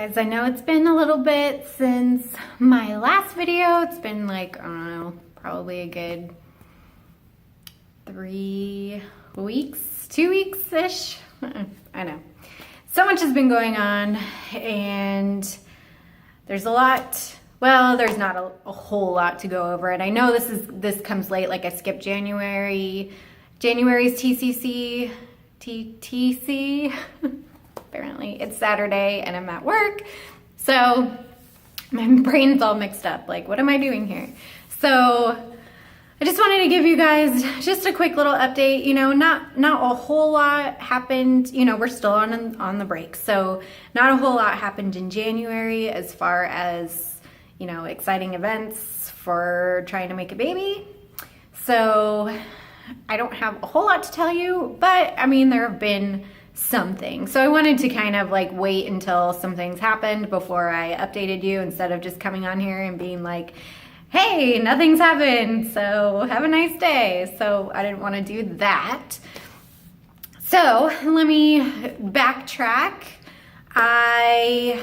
guys, I know it's been a little bit since my last video. It's been like, I don't know, probably a good 3 weeks, 2 weeks-ish. I know. So much has been going on and there's a lot, well, there's not a whole lot to go over. And I know this comes late, like I skipped January's TTC. Apparently it's Saturday and I'm at work, so my brain's all mixed up. Like, what am I doing here? So I just wanted to give you guys just a quick little update. You know, not a whole lot happened. You know, we're still on the break, so not a whole lot happened in January as far as, you know, exciting events for trying to make a baby. So I don't have a whole lot to tell you, but I mean, there have been something. So I wanted to kind of like wait until some things happened before I updated you, instead of just coming on here and being like, hey, nothing's happened, so have a nice day. So I didn't want to do that. So let me backtrack. I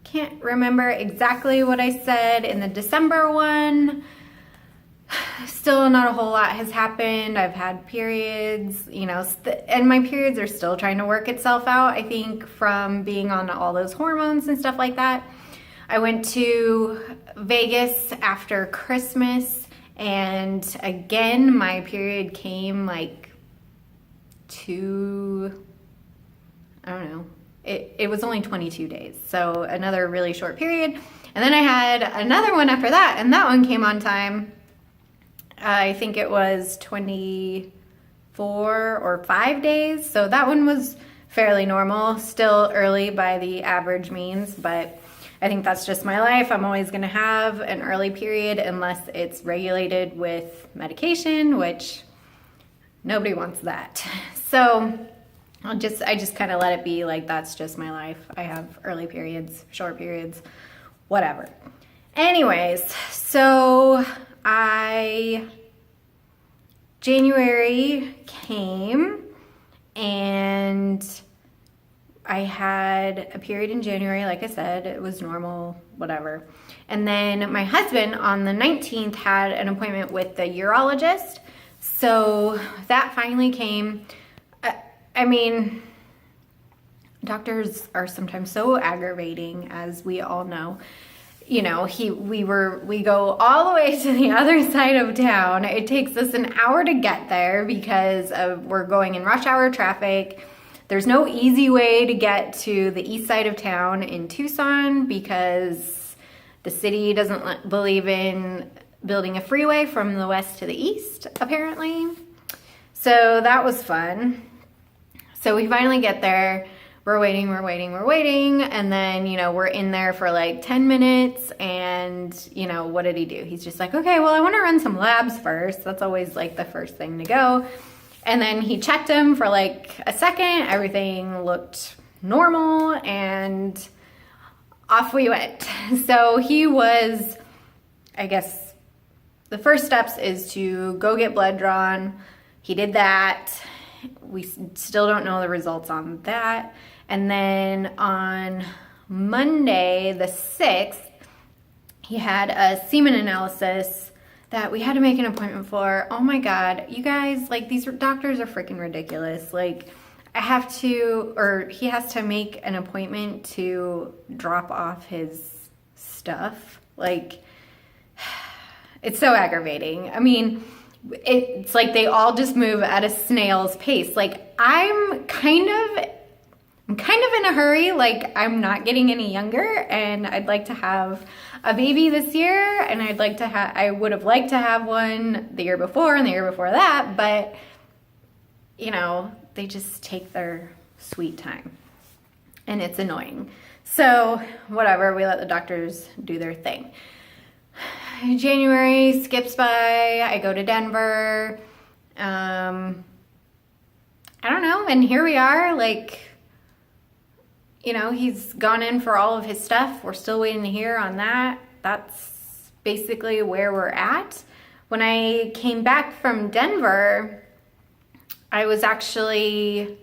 can't remember exactly what I said in the December one. Still not a whole lot has happened. I've had periods, you know, and my periods are still trying to work itself out, I think, from being on all those hormones and stuff like that. I went to Vegas after Christmas, and again, my period came like I don't know, it was only 22 days, so another really short period. And then I had another one after that, and that one came on time. I think it was 24 or 5 days. So that one was fairly normal, still early by the average means, but I think that's just my life. I'm always gonna have an early period unless it's regulated with medication, which nobody wants that. So I just kind of let it be like, that's just my life. I have early periods, short periods, whatever. Anyways, so January came and I had a period in January. Like I said, it was normal, whatever. And then my husband on the 19th had an appointment with the urologist. So that finally came. I mean, doctors are sometimes so aggravating, as we all know. You know, we go all the way to the other side of town. It takes us an hour to get there because we're going in rush hour traffic. There's no easy way to get to the east side of town in Tucson because the city doesn't believe in building a freeway from the west to the east, apparently. So that was fun. So we finally get there. We're waiting, and then, you know, we're in there for like 10 minutes, and, you know, what did he do? He's just like, okay, well, I want to run some labs first. That's always like the first thing to go. And then he checked him for like a second. Everything looked normal, and off we went. So he was, I guess, the first steps is to go get blood drawn. He did that. We still don't know the results on that. And then on Monday, the 6th, he had a semen analysis that we had to make an appointment for. Oh my God, you guys, like, these doctors are freaking ridiculous. Like, he has to make an appointment to drop off his stuff. Like, it's so aggravating. I mean, it's like they all just move at a snail's pace. Like, I'm kind of in a hurry. Like, I'm not getting any younger, and I'd like to have a baby this year, and I would have liked to have one the year before and the year before that, but, you know, they just take their sweet time, and it's annoying. So whatever, we let the doctors do their thing. January skips by, I go to Denver, I don't know, and here we are, like, you know, he's gone in for all of his stuff. We're still waiting to hear on that. That's basically where we're at. When I came back from Denver, I was actually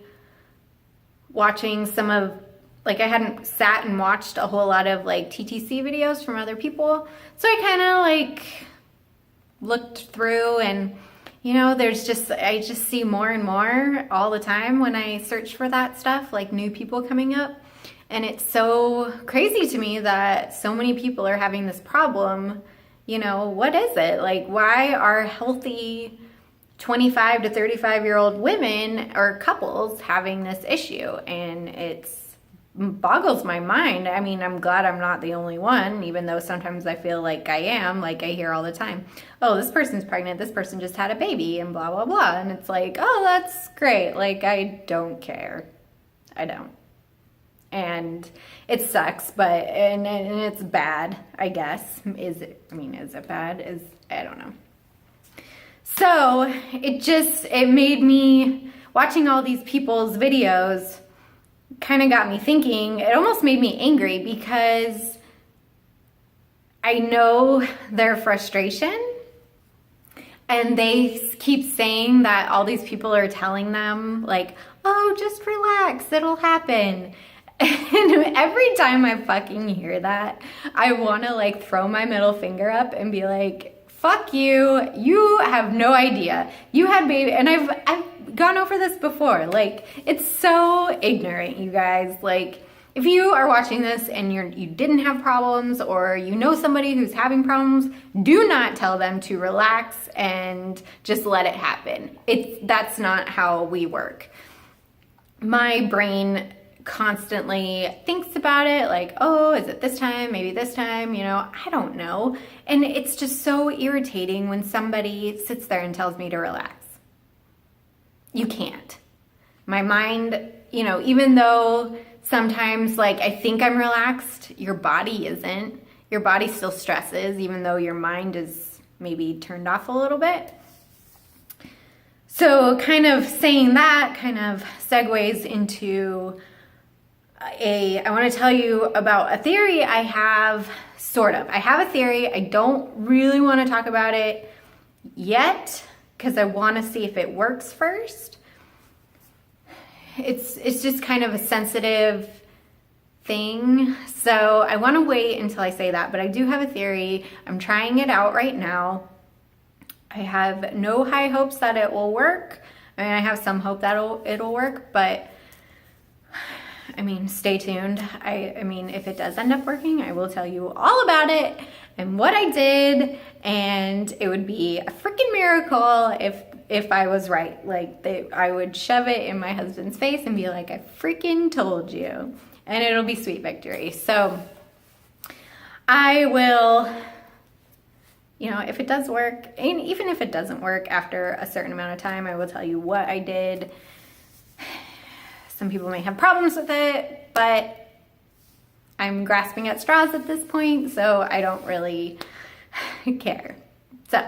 watching some of like I hadn't sat and watched a whole lot of like TTC videos from other people. So I kind of like looked through, and you know, I just see more and more all the time when I search for that stuff, like new people coming up. And it's so crazy to me that so many people are having this problem. You know, what is it? Like, why are healthy 25 to 35-year-old women or couples having this issue? And it's boggles my mind. I mean, I'm glad I'm not the only one, even though sometimes I feel like I am. Like, I hear all the time, oh, this person's pregnant, this person just had a baby, and blah, blah, blah. And it's like, oh, that's great. Like, I don't care. I don't. And it sucks, but, and it's bad, I guess. Is it bad? I don't know. So it made me, watching all these people's videos kind of got me thinking. It almost made me angry because I know their frustration, and they keep saying that all these people are telling them like, oh, just relax, it'll happen. And every time I fucking hear that, I want to like throw my middle finger up and be like, fuck you, you have no idea. You had baby, and I've gone over this before. Like, it's so ignorant, you guys. Like, if you are watching this and you didn't have problems, or you know somebody who's having problems, do not tell them to relax and just let it happen. That's not how we work. My brain constantly thinks about it, like, oh, is it this time, maybe this time, you know, I don't know. And it's just so irritating when somebody sits there and tells me to relax. You can't. My mind, you know, even though sometimes like I think I'm relaxed, your body isn't. Your body still stresses, even though your mind is maybe turned off a little bit. So kind of saying that kind of segues into I want to tell you about a theory I have, sort of. I have a theory. I don't really want to talk about it yet because I want to see if it works first. It's just kind of a sensitive thing. So I want to wait until I say that, but I do have a theory. I'm trying it out right now. I have no high hopes that it will work. I mean, I have some hope that it'll work, but I mean, stay tuned. I mean, if it does end up working, I will tell you all about it and what I did, and it would be a freaking miracle if I was right. Like, I would shove it in my husband's face and be like, I freaking told you, and it'll be sweet victory. So I will, you know, if it does work, and even if it doesn't work after a certain amount of time, I will tell you what I did. Some people may have problems with it, but I'm grasping at straws at this point, so I don't really care. So,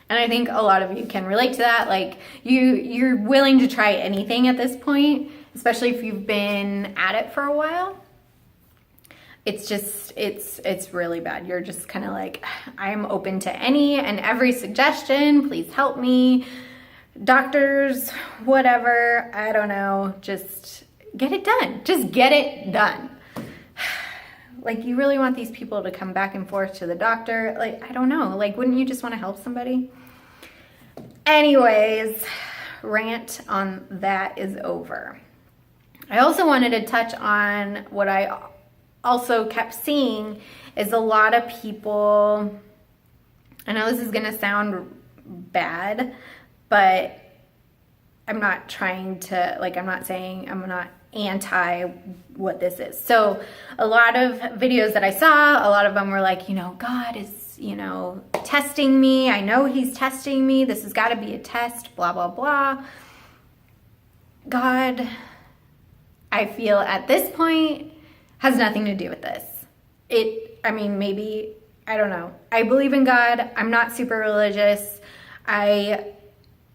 and I think a lot of you can relate to that. Like, you're willing to try anything at this point, especially if you've been at it for a while. It's just, it's really bad. You're just kind of like, I'm open to any and every suggestion. Please help me. Doctors, whatever, I don't know, just get it done. Just get it done. Like, you really want these people to come back and forth to the doctor? Like, I don't know. Like, wouldn't you just want to help somebody? Anyways, rant on that is over. I also wanted to touch on what I also kept seeing is a lot of people, I know this is going to sound bad, but I'm not trying to, like, I'm not saying, I'm not anti what this is. So a lot of videos that I saw, a lot of them were like, you know, God is, you know, testing me. I know he's testing me. This has got to be a test, blah, blah, blah. God, I feel at this point, has nothing to do with this. I mean, maybe, I don't know. I believe in God. I'm not super religious. I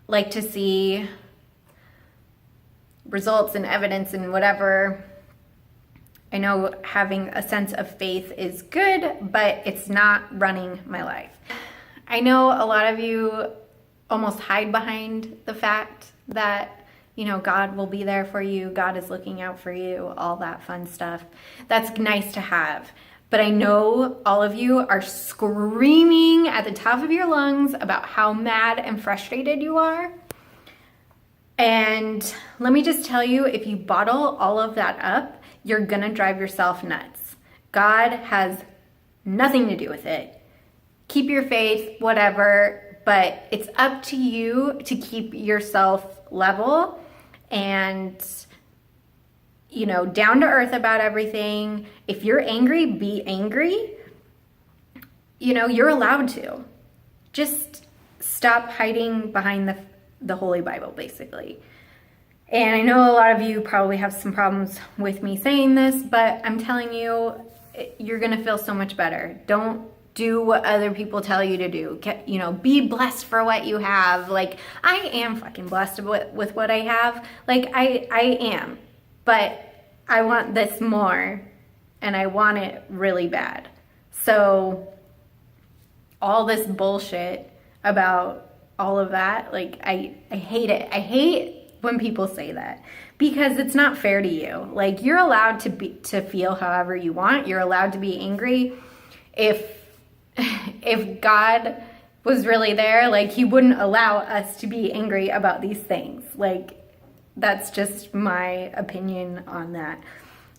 like to see results and evidence and whatever. I know having a sense of faith is good, but it's not running my life. I know a lot of you almost hide behind the fact that You know, God will be there for you. God is looking out for you, all that fun stuff. That's nice to have. But I know all of you are screaming at the top of your lungs about how mad and frustrated you are. And let me just tell you, if you bottle all of that up, you're gonna drive yourself nuts. God has nothing to do with it. Keep your faith, whatever, but it's up to you to keep yourself level and, you know, down to earth about everything. If you're angry, be angry. You know, you're allowed to. Just stop hiding behind the Holy Bible, basically. And I know a lot of you probably have some problems with me saying this, but I'm telling you, you're gonna feel so much better. Don't do what other people tell you to do. You know, be blessed for what you have. Like, I am fucking blessed with what I have. Like, I am. But I want this more, and I want it really bad. So all this bullshit about all of that, like, I hate it. I hate when people say that, because it's not fair to you. Like, you're allowed to feel however you want. You're allowed to be angry. If God was really there, like, he wouldn't allow us to be angry about these things. Like, that's just my opinion on that.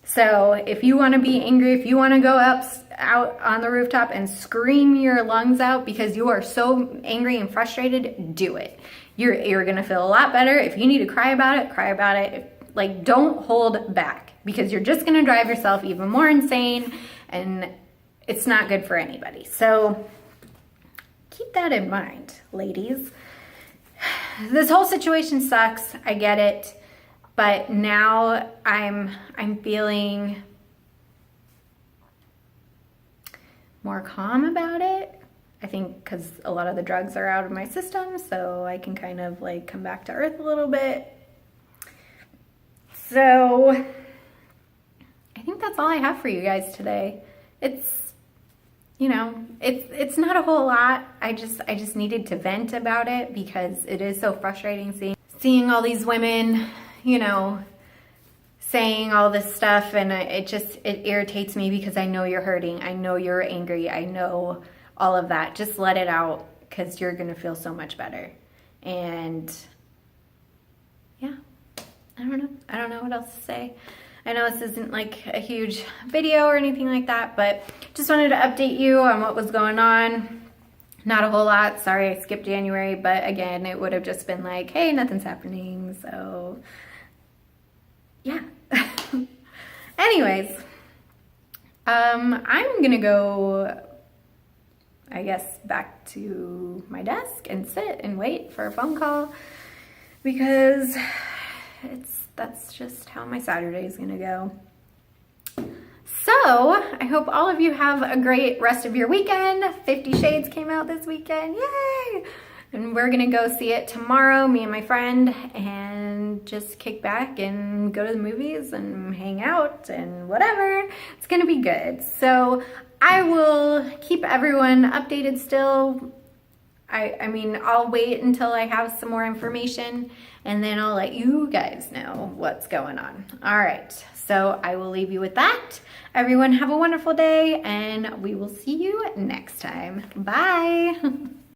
So if you want to be angry, if you want to go out on the rooftop and scream your lungs out because you are so angry and frustrated, do it. You're going to feel a lot better. If you need to cry about it, cry about it. Like, don't hold back, because you're just going to drive yourself even more insane, and it's not good for anybody. So keep that in mind, ladies. This whole situation sucks. I get it. But now I'm feeling more calm about it. I think because a lot of the drugs are out of my system, so I can kind of like come back to earth a little bit. So I think that's all I have for you guys today. It's, you know, it's not a whole lot. I just needed to vent about it, because it is so frustrating seeing all these women, you know, saying all this stuff, and it irritates me, because I know you're hurting. I know you're angry. I know all of that. Just let it out, because you're going to feel so much better. And yeah, I don't know what else to say. I know this isn't like a huge video or anything like that, but just wanted to update you on what was going on. Not a whole lot. Sorry I skipped January, but again, it would have just been like, hey, nothing's happening. So yeah. Anyways, I'm gonna go, I guess, back to my desk and sit and wait for a phone call, because that's just how my Saturday is gonna go. So I hope all of you have a great rest of your weekend. 50 Shades came out this weekend, yay! And we're gonna go see it tomorrow, me and my friend, and just kick back and go to the movies and hang out and whatever. It's gonna be good. So I will keep everyone updated still. I mean, I'll wait until I have some more information, and then I'll let you guys know what's going on. All right, so I will leave you with that. Everyone have a wonderful day, and we will see you next time. Bye.